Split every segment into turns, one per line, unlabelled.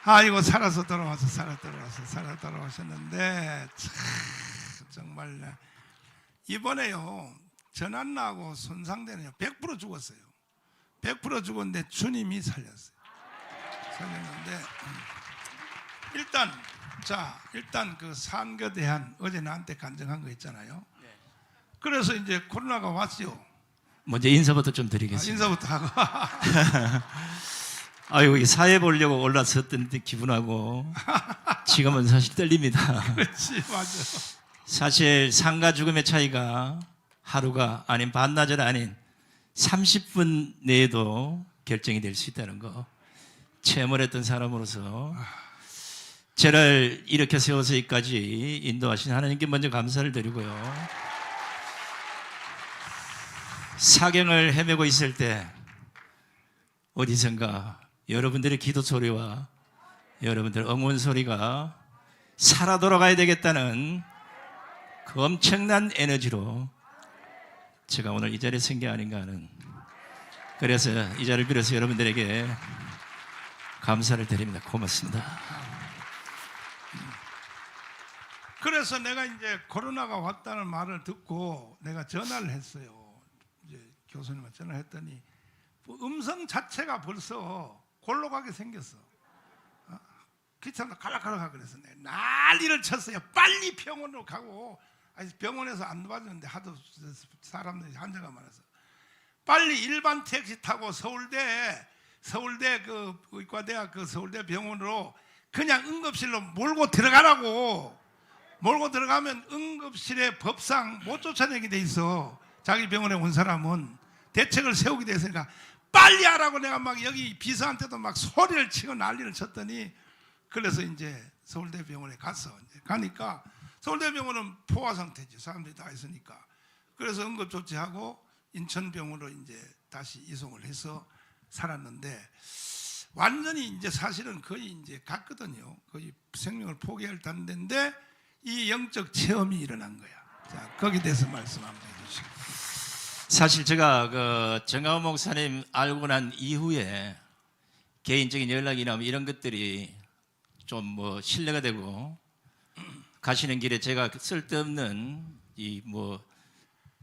아이고 살아서 돌아오셨는데 참 정말 이번에요 전환나고 손상대는요 100% 죽었어요. 100% 죽었는데 주님이 살렸어요. 살렸는데 일단 그 산거대한 어제 나한테 간증한 거 있잖아요. 그래서 이제 코로나가 왔죠.
먼저 인사부터 좀 드리겠습니다.
인사부터 하고
아유, 이 사회 보려고 올라섰던 기분하고 지금은 사실 떨립니다.
그렇지 맞아.
사실 삶과 죽음의 차이가 하루가 아닌 반나절 아닌 30분 내에도 결정이 될 수 있다는 거 체험을 했던 사람으로서 저를 이렇게 세워서 여기까지 인도하신 하나님께 먼저 감사를 드리고요. 사경을 헤매고 있을 때 어디선가 여러분들의 기도 소리와 여러분들의 응원 소리가 살아 돌아가야 되겠다는 그 엄청난 에너지로 제가 오늘 이 자리에 선 게 아닌가 하는, 그래서 이 자리를 빌어서 여러분들에게 감사를 드립니다. 고맙습니다.
그래서 내가 이제 코로나가 왔다는 말을 듣고 내가 전화를 했어요. 이제 교수님한테 전화를 했더니 음성 자체가 벌써 골로 가게 생겼어. 귀찮다 갈락갈락 그래서 내가 난리를 쳤어요. 빨리 병원으로 가고, 아니 병원에서 안 봐주는데 하도 사람들이 환자가 많아서 빨리 일반 택시 타고 서울대 그 의과대학 그 서울대 병원으로 그냥 응급실로 몰고 들어가라고. 몰고 들어가면 응급실에 법상 못 쫓아내게 돼 있어. 자기 병원에 온 사람은 대책을 세우게 돼 있으니까 빨리 하라고 내가 막 여기 비서한테도 막 소리를 치고 난리를 쳤더니, 그래서 이제 서울대 병원에 갔어. 이제 가니까 서울대 병원은 포화 상태지. 사람들이 다 있으니까. 그래서 응급 조치하고 인천병원으로 이제 다시 이송을 해서 살았는데, 완전히 이제 사실은 거의 이제 갔거든요. 거의 생명을 포기할 단계인데 이 영적 체험이 일어난 거야. 자, 거기에 대해서 말씀 한번 해주시고.
사실 제가 그 정가훈 목사님 알고 난 이후에 개인적인 연락이나 뭐 이런 것들이 좀 뭐 신뢰가 되고, 가시는 길에 제가 쓸데없는 이 뭐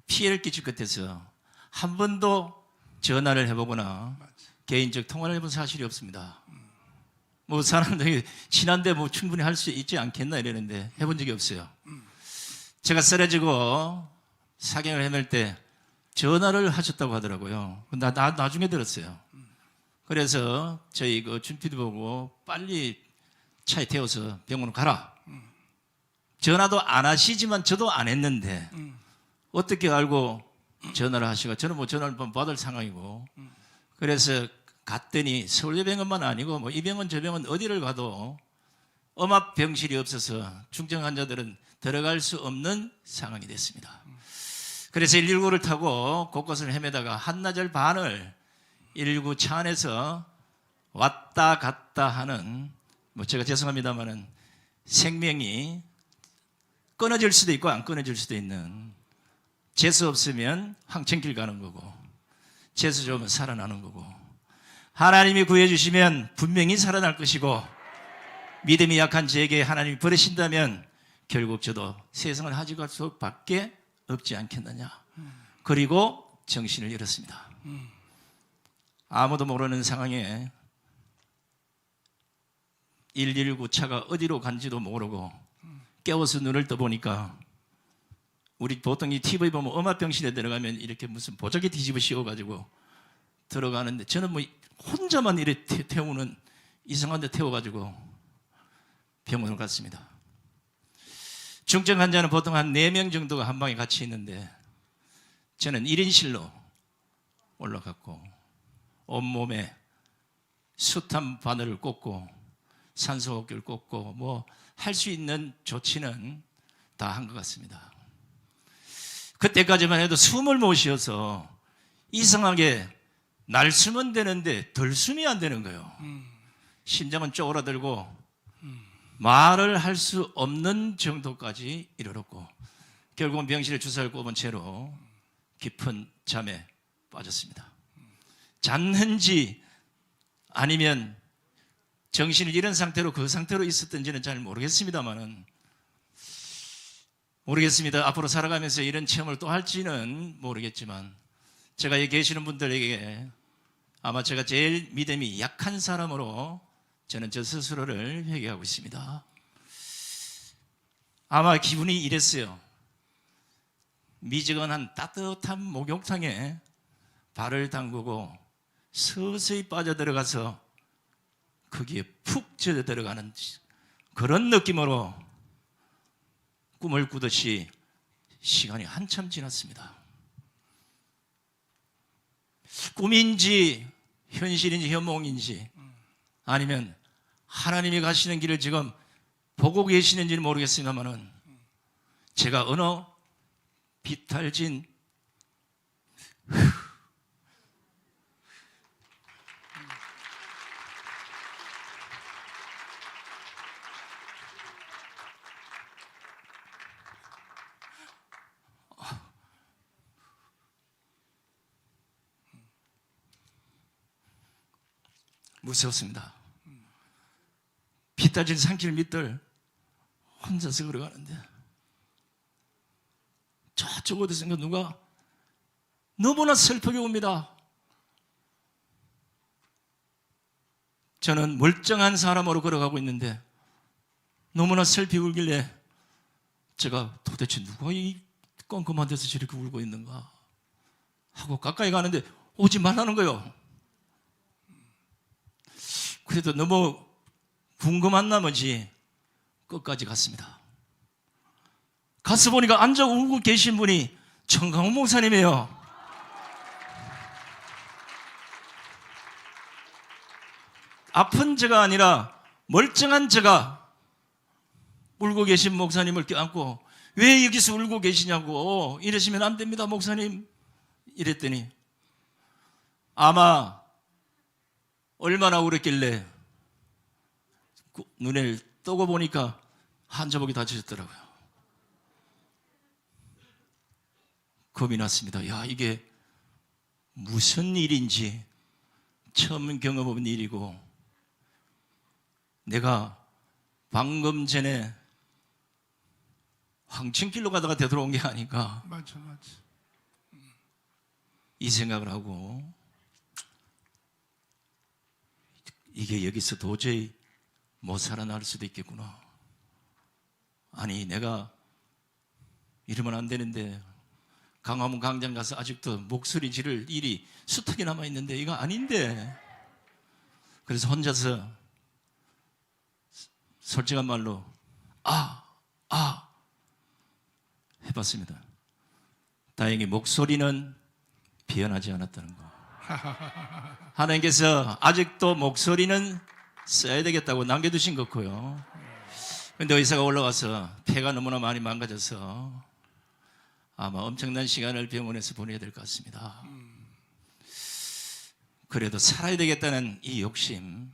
피해를 끼칠 것 같아서 한 번도 전화를 해보거나 개인적 통화를 해본 사실이 없습니다. 뭐 사람들이 친한데 뭐 충분히 할 수 있지 않겠나 이러는데 해본 적이 없어요. 제가 쓰러지고 사경을 헤맬 때 전화를 하셨다고 하더라고요. 나중에 들었어요. 그래서 저희 그 준피도 보고 빨리 차에 태워서 병원으로 가라. 전화도 안 하시지만 저도 안 했는데 어떻게 알고 전화를 하시고, 저는 뭐 전화를 받을 상황이고, 그래서 갔더니 서울대병원만 아니고 뭐 이 병원 저 병원 어디를 가도 엄합 병실이 없어서 중증 환자들은 들어갈 수 없는 상황이 됐습니다. 그래서 119를 타고 곳곳을 헤매다가 한나절 반을 119 차 안에서 왔다 갔다 하는, 뭐 제가 죄송합니다만은 생명이 끊어질 수도 있고 안 끊어질 수도 있는, 재수 없으면 황천길 가는 거고 재수 좋으면 살아나는 거고, 하나님이 구해주시면 분명히 살아날 것이고, 믿음이 약한 저에게 하나님이 버리신다면 결국 저도 세상을 가져갈 수밖에 없지 않겠느냐. 그리고 정신을 잃었습니다. 아무도 모르는 상황에 119 차가 어디로 간지도 모르고 깨워서 눈을 떠보니까, 우리 보통 이 TV 보면 엄합병실에 들어가면 이렇게 무슨 보자기 뒤집어 씌워가지고 들어가는데, 저는 뭐 혼자만 이렇게 태우는 이상한 데 태워가지고 병원을 갔습니다. 중증 환자는 보통 한 4명 정도가 한 방에 같이 있는데 저는 1인실로 올라갔고, 온몸에 숱한 바늘을 꽂고 산소호흡기를 꽂고 뭐 할 수 있는 조치는 다 한 것 같습니다. 그때까지만 해도 숨을 못 쉬어서 이상하게 날숨은 되는데 덜숨이 안 되는 거예요. 심장은 쪼그라들고 말을 할 수 없는 정도까지 이르렀고, 결국은 병실에 주사를 꼽은 채로 깊은 잠에 빠졌습니다. 잤는지 아니면 정신을 잃은 상태로 그 상태로 있었던지는 잘 모르겠습니다만은 모르겠습니다. 앞으로 살아가면서 이런 체험을 또 할지는 모르겠지만 제가 여기 계시는 분들에게 아마 제가 제일 믿음이 약한 사람으로 저는 저 스스로를 회개하고 있습니다. 아마 기분이 이랬어요. 미지근한 따뜻한 목욕탕에 발을 담그고 서서히 빠져들어가서 거기에 푹 젖어 들어가는 그런 느낌으로 꿈을 꾸듯이 시간이 한참 지났습니다. 꿈인지 현실인지 현몽인지 아니면 하나님이 가시는 길을 지금 보고 계시는지는 모르겠습니다만은 제가 어느 비탈진 무서웠습니다. 비탈진 산길 밑을 혼자서 걸어가는데 저쪽 어디선가 누가 너무나 슬프게 옵니다. 저는 멀쩡한 사람으로 걸어가고 있는데 너무나 슬피 울길래 제가 도대체 누가 이 껌껌한 데서 저렇게 울고 있는가 하고 가까이 가는데 오지 말라는 거예요. 그래도 너무 궁금한 나머지 끝까지 갔습니다. 가서 보니까 앉아 울고 계신 분이 정강훈 목사님이에요. 아픈 제가 아니라 멀쩡한 제가 울고 계신 목사님을 껴안고 왜 여기서 울고 계시냐고 이러시면 안 됩니다 목사님 이랬더니 아마 얼마나 울었길래 눈을 뜨고 보니까 한자복이 다쳐졌더라고요. 겁이 났습니다. 야, 이게 무슨 일인지 처음 경험해본 일이고 내가 방금 전에 황천길로 가다가 되돌아온 게 아닌가
맞죠.
이 생각을 하고 이게 여기서 도저히 못 살아날 수도 있겠구나. 아니 내가 이러면 안 되는데 강화문 광장 가서 아직도 목소리 지를 일이 수탁이 남아있는데 이거 아닌데 그래서 혼자서 솔직한 말로 해봤습니다. 다행히 목소리는 변하지 않았다는 거. 하나님께서 아직도 목소리는 써야 되겠다고 남겨두신 거고요. 그런데 의사가 올라와서 폐가 너무나 많이 망가져서 아마 엄청난 시간을 병원에서 보내야 될 것 같습니다. 그래도 살아야 되겠다는 이 욕심,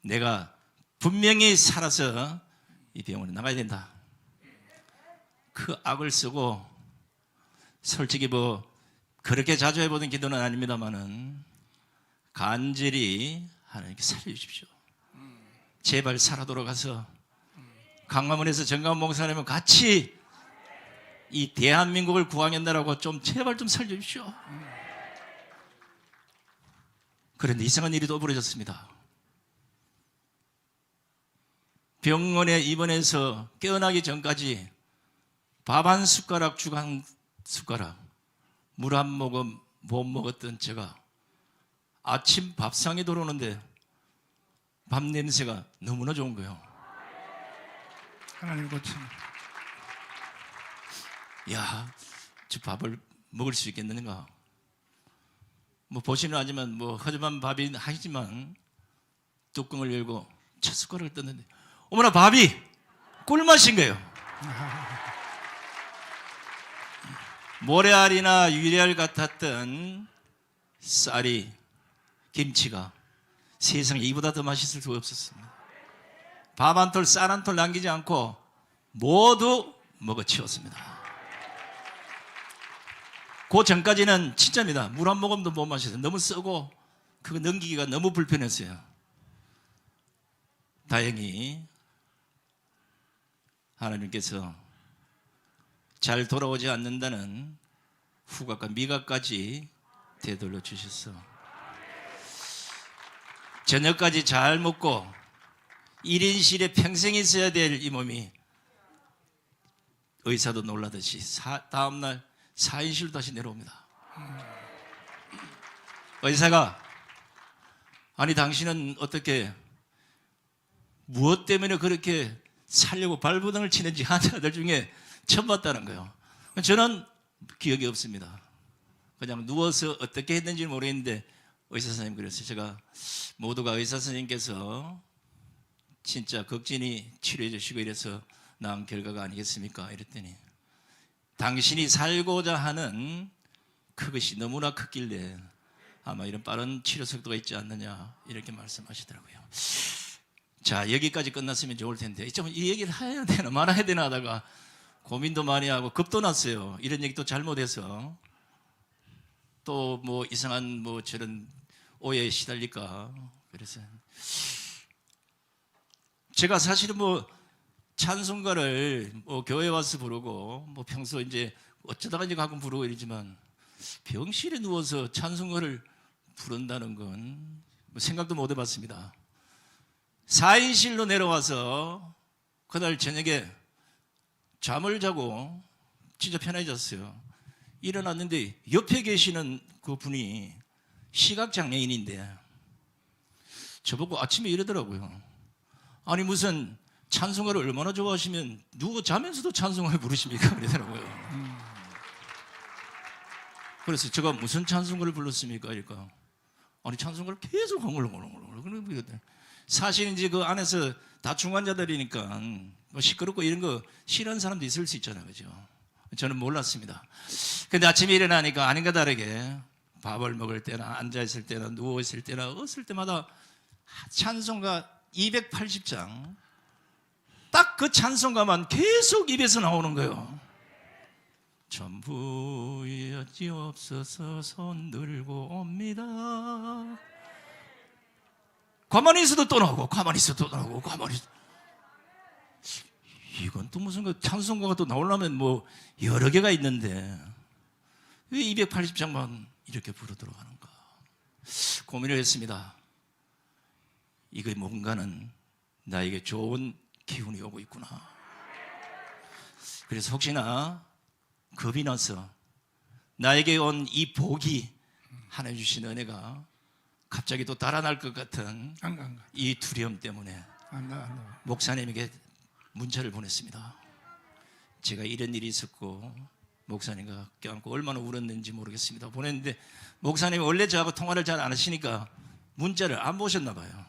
내가 분명히 살아서 이 병원에 나가야 된다. 그 악을 쓰고 솔직히 뭐 그렇게 자주 해보던 기도는 아닙니다만은 간절히 하나님께 살려주십시오. 제발 살아 돌아가서 강화문에서 정강훈 목사님은 같이 이 대한민국을 구하겠다라고 좀 제발 좀 살려주십시오. 그런데 이상한 일이 또 벌어졌습니다. 병원에 입원해서 깨어나기 전까지 밥 한 숟가락, 죽 한 숟가락, 물 한 모금 못 먹었던 제가 아침 밥상에 들어오는데 밥 냄새가 너무나 좋은 거예요.
하나님 고침.
야, 저 밥을 먹을 수 있겠는가? 뭐 보시는 하지만 뭐 허접한 밥이 하지만 뚜껑을 열고 첫 숟가락을 떴는데 어머나 밥이 꿀맛인 거예요. 모래알이나 유리알 같았던 쌀이 김치가 세상에 이보다 더 맛있을 수가 없었습니다. 밥 한 톨, 쌀 한 톨 남기지 않고 모두 먹어치웠습니다. 그 전까지는 진짜입니다. 물 한 모금도 못 마셨어요. 너무 쓰고 그거 넘기기가 너무 불편했어요. 다행히 하나님께서 잘 돌아오지 않는다는 후각과 미각까지 되돌려 주셨어. 저녁까지 잘 먹고 1인실에 평생 있어야 될 이 몸이 의사도 놀라듯이 다음날 4인실로 다시 내려옵니다. 의사가 아니 당신은 어떻게 무엇 때문에 그렇게 살려고 발버둥을 치는지 환자들 중에 처음 봤다는 거예요. 저는 기억이 없습니다. 그냥 누워서 어떻게 했는지 모르겠는데 의사 선생님 그랬어요. 제가 모두가 의사 선생님께서 진짜 극진히 치료해 주시고 이래서 나온 결과가 아니겠습니까? 이랬더니 당신이 살고자 하는 그것이 너무나 컸길래 아마 이런 빠른 치료 속도가 있지 않느냐 이렇게 말씀하시더라고요. 자, 여기까지 끝났으면 좋을 텐데 좀 이 얘기를 해야 되나 말아야 되나 하다가 고민도 많이 하고 겁도 났어요. 이런 얘기 또 잘못해서 또 뭐 이상한 뭐 저런 오해에 시달릴까. 그래서 제가 사실은 뭐 찬송가를 뭐 교회 와서 부르고 뭐 평소 이제 어쩌다가 이제 가끔 부르고 이러지만 병실에 누워서 찬송가를 부른다는 건 뭐 생각도 못 해봤습니다. 4인실로 내려와서 그날 저녁에 잠을 자고 진짜 편해졌어요. 일어났는데 옆에 계시는 그 분이 시각장애인인데 저보고 아침에 이러더라고요. 아니 무슨 찬송가를 얼마나 좋아하시면 누워 자면서도 찬송가를 부르십니까? 그러더라고요. 그래서 제가 무슨 찬송가를 불렀습니까? 그러니까 아니 찬송가를 계속 헝글헝글. 사실 이제 그 안에서 다중 환자들이니까 뭐 시끄럽고 이런 거 싫어하는 사람도 있을 수 있잖아요, 그죠? 저는 몰랐습니다. 근데 아침에 일어나니까 아닌가 다르게 밥을 먹을 때나 앉아 있을 때나 누워 있을 때나 어을 때마다 찬송가 280장 딱 그 찬송가만 계속 입에서 나오는 거예요. 전부 여지없어서 손 들고 옵니다. 가만히 있어도 또 나오고 가만히 있어도 또 나오고 가만히 있어도. 이건 또 무슨 그 찬송가가 또 나오려면 뭐 여러 개가 있는데 왜 280장만 이렇게 부르도록 하는가 고민을 했습니다. 이거 뭔가는 나에게 좋은 기운이 오고 있구나. 그래서 혹시나 겁이 나서 나에게 온 이 복이 하나님 주신 은혜가 갑자기 또 달아날 것 같은 이 두려움 때문에 목사님에게 문자를 보냈습니다. 제가 이런 일이 있었고 목사님과 껴안고 얼마나 울었는지 모르겠습니다. 보냈는데 목사님이 원래 저하고 통화를 잘 안 하시니까 문자를 안 보셨나 봐요.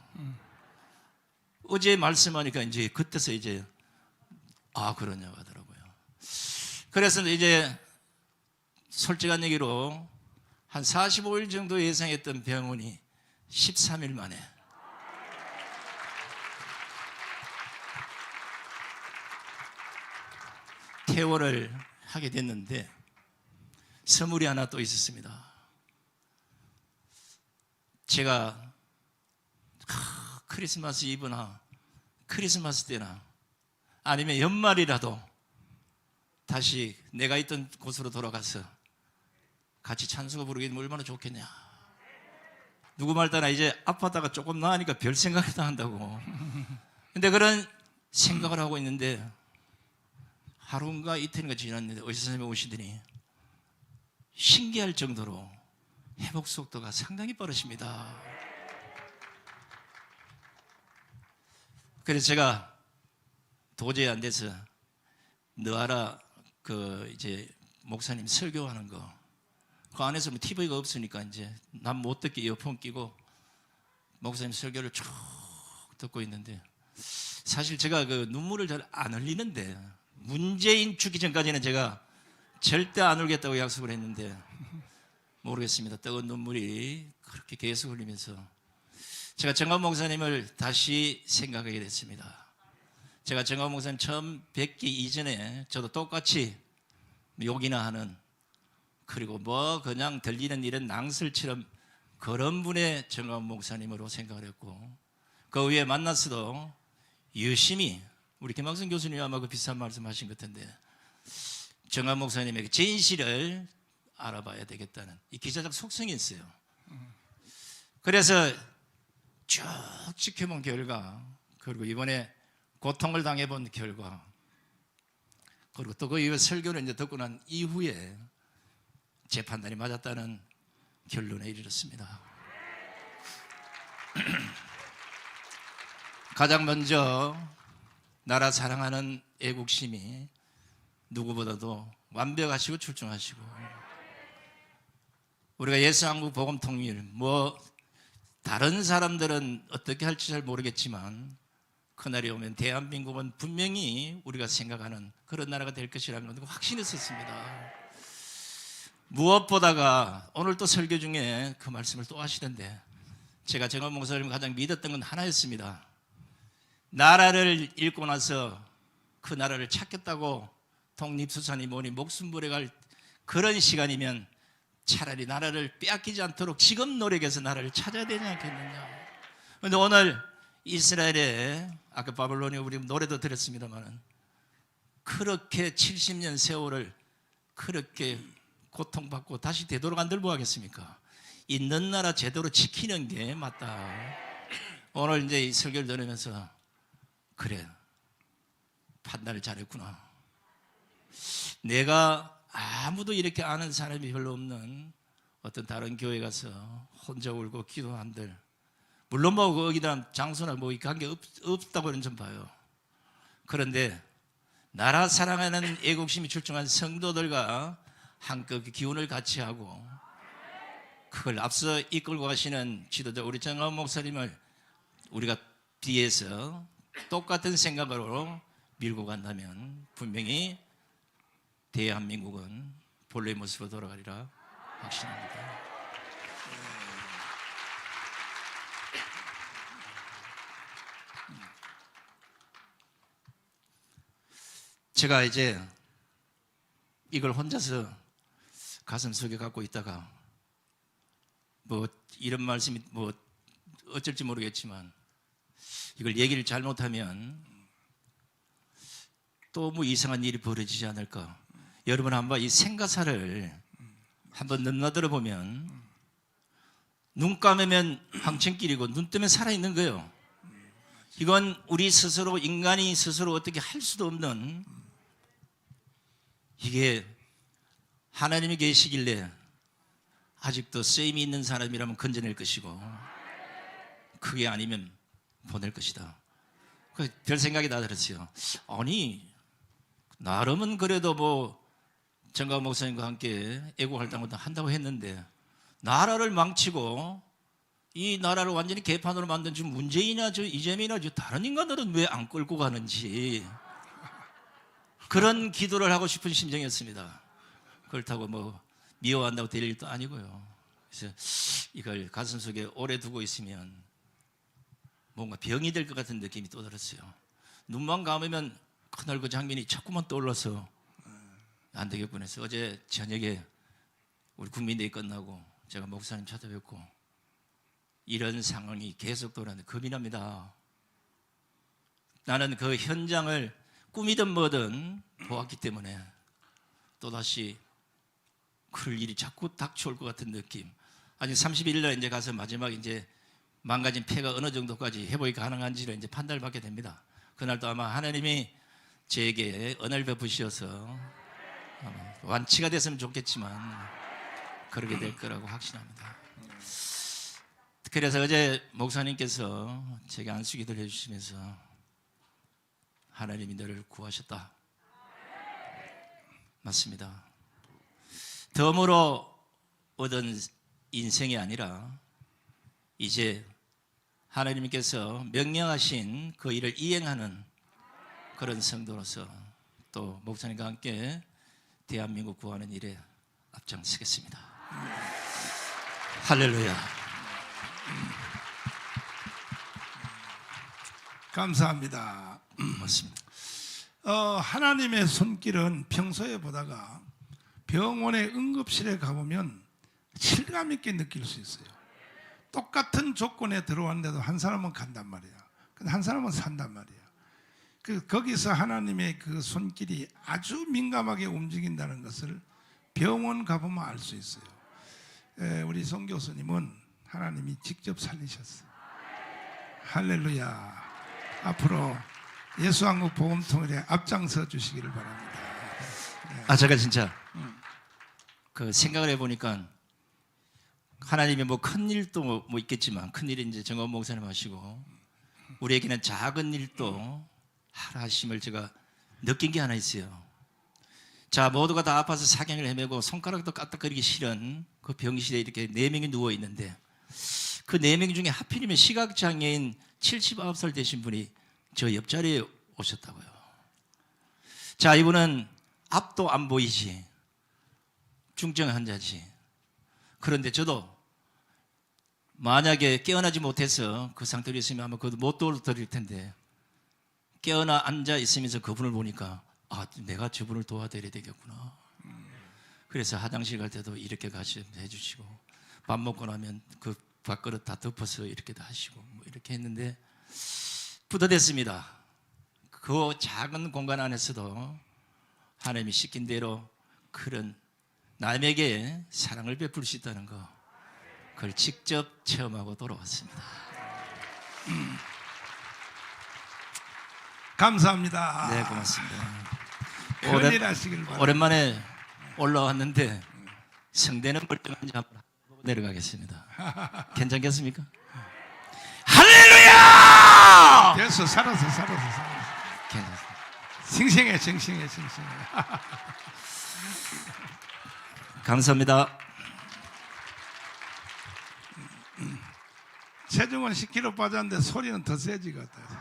어제 말씀하니까 이제 그때서 이제 그러냐고 하더라고요. 그래서 이제 솔직한 얘기로 한 45일 정도 예상했던 병원이 13일 만에 퇴원을 하게 됐는데 선물이 하나 또 있었습니다. 제가 크리스마스 이브나 크리스마스 때나 아니면 연말이라도 다시 내가 있던 곳으로 돌아가서 같이 찬송가 부르게 되면 얼마나 좋겠냐. 누구 말 따나 이제 아파다가 조금 나으니까 별 생각을 다 한다고. 근데 그런 생각을 하고 있는데 하루인가 이틀인가 지났는데 의사 선생님이 오시더니 신기할 정도로 회복 속도가 상당히 빠르십니다. 그래서 제가 도저히 안 돼서 너하라 그 이제 목사님 설교하는 거 그 안에서 뭐 TV가 없으니까 이제 난 못 듣게 이어폰 끼고 목사님 설교를 쭉 듣고 있는데 사실 제가 그 눈물을 잘 안 흘리는데 문재인 죽기 전까지는 제가 절대 안 울겠다고 약속을 했는데 모르겠습니다. 뜨거운 눈물이 그렇게 계속 흘리면서 제가 정광 목사님을 다시 생각하게 됐습니다. 제가 정광 목사님 처음 뵙기 이전에 저도 똑같이 욕이나 하는 그리고 뭐 그냥 들리는 이런 낭설처럼 그런 분의 정광 목사님으로 생각을 했고 그 위에 만났어도 열심히 우리 김학성 교수님 아마 그 비슷한 말씀하신 것 같은데 정한 목사님에게 진실을 알아봐야 되겠다는 이 기자적 속성이 있어요. 그래서 쭉 지켜본 결과, 그리고 이번에 고통을 당해본 결과, 그리고 또 그 이후 설교를 이제 듣고 난 이후에 제 판단이 맞았다는 결론에 이르렀습니다. 가장 먼저 나라 사랑하는 애국심이 누구보다도 완벽하시고 출중하시고, 우리가 예수한국 복음 통일 다른 사람들은 어떻게 할지 잘 모르겠지만 그날이 오면 대한민국은 분명히 우리가 생각하는 그런 나라가 될 것이라는 확신했었습니다. 무엇보다가 오늘 또 설교 중에 그 말씀을 또 하시던데, 제가 정한 목사님 가장 믿었던 건 하나였습니다. 나라를 잃고 나서 그 나라를 찾겠다고 독립수산이 뭐니 목숨 버려갈 그런 시간이면 차라리 나라를 빼앗기지 않도록 지금 노력해서 나라를 찾아야 되지 않겠느냐. 그런데 오늘 이스라엘에, 아까 바벨론이 우리 노래도 들었습니다만, 그렇게 70년 세월을 그렇게 고통받고 다시 되도록 안들 뭐 하겠습니까? 있는 나라 제대로 지키는 게 맞다. 오늘 이제 이 설교를 들으면서 그래, 판단을 잘했구나. 내가 아무도 이렇게 아는 사람이 별로 없는 어떤 다른 교회 가서 혼자 울고 기도한들, 물론 뭐 거기다 장소나 뭐 관계 없다고는 좀 봐요. 그런데 나라 사랑하는 애국심이 출중한 성도들과 한껏 기운을 같이 하고 그걸 앞서 이끌고 가시는 지도자 우리 정한 목사님을 우리가 뒤에서 똑같은 생각으로 밀고 간다면 분명히 대한민국은 본래의 모습으로 돌아가리라 확신합니다. 제가 이제 이걸 혼자서 가슴속에 갖고 있다가 뭐 이런 말씀이 뭐 어쩔지 모르겠지만 이걸 얘기를 잘못하면 또 뭐 이상한 일이 벌어지지 않을까. 여러분 한번 이 생가사를 한번 넘나들어 보면 눈 감으면 황천길이고 눈 뜨면 살아있는 거예요. 이건 우리 스스로, 인간이 스스로 어떻게 할 수도 없는, 이게 하나님이 계시길래 아직도 쓰임이 있는 사람이라면 건져낼 것이고 그게 아니면 보낼 것이다. 별 생각이 다 들었어요. 아니 나름은 그래도 뭐 정강 목사님과 함께 애국활동을 한다고 했는데 나라를 망치고 이 나라를 완전히 개판으로 만든 지금 문재인이나 저 이재명이나 저 다른 인간들은 왜 안 끌고 가는지 그런 기도를 하고 싶은 심정이었습니다. 그렇다고 뭐 미워한다고 될 일도 아니고요. 그래서 이걸 가슴속에 오래 두고 있으면 뭔가 병이 될 것 같은 느낌이 또 들었어요. 눈만 감으면 그날 그 장면이 자꾸만 떠올라서 안 되겠구나 해서 어제 저녁에 우리 국민대회 끝나고 제가 목사님 찾아뵙고 이런 상황이 계속 돌아오는데 겁이 납니다. 나는 그 현장을 꿈이든 뭐든 보았기 때문에 또다시 그럴 일이 자꾸 닥쳐올 것 같은 느낌. 아직 31일 날 이제 가서 마지막 이제 망가진 폐가 어느 정도까지 회복이 가능한지를 이제 판단을 받게 됩니다. 그날도 아마 하나님이 저에게 은혜를 베푸셔서 완치가 됐으면 좋겠지만 그렇게 될 거라고 확신합니다. 그래서 어제 목사님께서 제게 안수기도를 해주시면서 하나님이 너를 구하셨다. 맞습니다. 덤으로 얻은 인생이 아니라 이제 하나님께서 명령하신 그 일을 이행하는 그런 성도로서 또 목사님과 함께 대한민국 구하는 일에 앞장서겠습니다. 할렐루야.
감사합니다.
맞습니다.
하나님의 손길은 평소에 보다가 병원의 응급실에 가보면 실감 있게 느낄 수 있어요. 똑같은 조건에 들어왔는데도 한 사람은 간단 말이야. 근데 한 사람은 산단 말이야. 거기서 하나님의 그 손길이 아주 민감하게 움직인다는 것을 병원 가보면 알 수 있어요. 우리 송 교수님은 하나님이 직접 살리셨어요. 할렐루야. 앞으로 예수한국 복음통일에 앞장서 주시기를 바랍니다.
제가 진짜 그 생각을 해보니까 하나님이 뭐 큰 일도 뭐 있겠지만 큰 일은 이제 정원 목사님 하시고 우리에게는 작은 일도 하라 하심을 제가 느낀 게 하나 있어요. 자, 모두가 다 아파서 사경을 헤매고 손가락도 까딱거리기 싫은 그 병실에 이렇게 4명이 누워 있는데 그 4명 중에 하필이면 시각장애인 79살 되신 분이 저 옆자리에 오셨다고요. 자, 이분은 앞도 안 보이지, 중증 환자지. 그런데 저도 만약에 깨어나지 못해서 그 상태로 있으면 아마 그것도 못 도와드릴 텐데 깨어나 앉아 있으면서 그분을 보니까 내가 저분을 도와드려야 되겠구나. 그래서 화장실 갈 때도 이렇게 같이 해주시고 밥 먹고 나면 그 밥그릇 다 덮어서 이렇게 다 하시고 뭐 이렇게 했는데 뿌듯했습니다. 그 작은 공간 안에서도 하나님이 시킨 대로 그런 남에게 사랑을 베풀 수 있다는 거, 그걸 직접 체험하고 돌아왔습니다.
감사합니다.
네, 고맙습니다.
큰일 하시길 바랍니다.
오랜만에 올라왔는데 성대는 멀쩡한지 한번 보고 내려가겠습니다. 괜찮겠습니까? 할렐루야!
됐어. 살았어.
괜찮습니다.
싱싱해.
감사합니다.
체중은 10kg 빠졌는데 소리는 더 세지거든.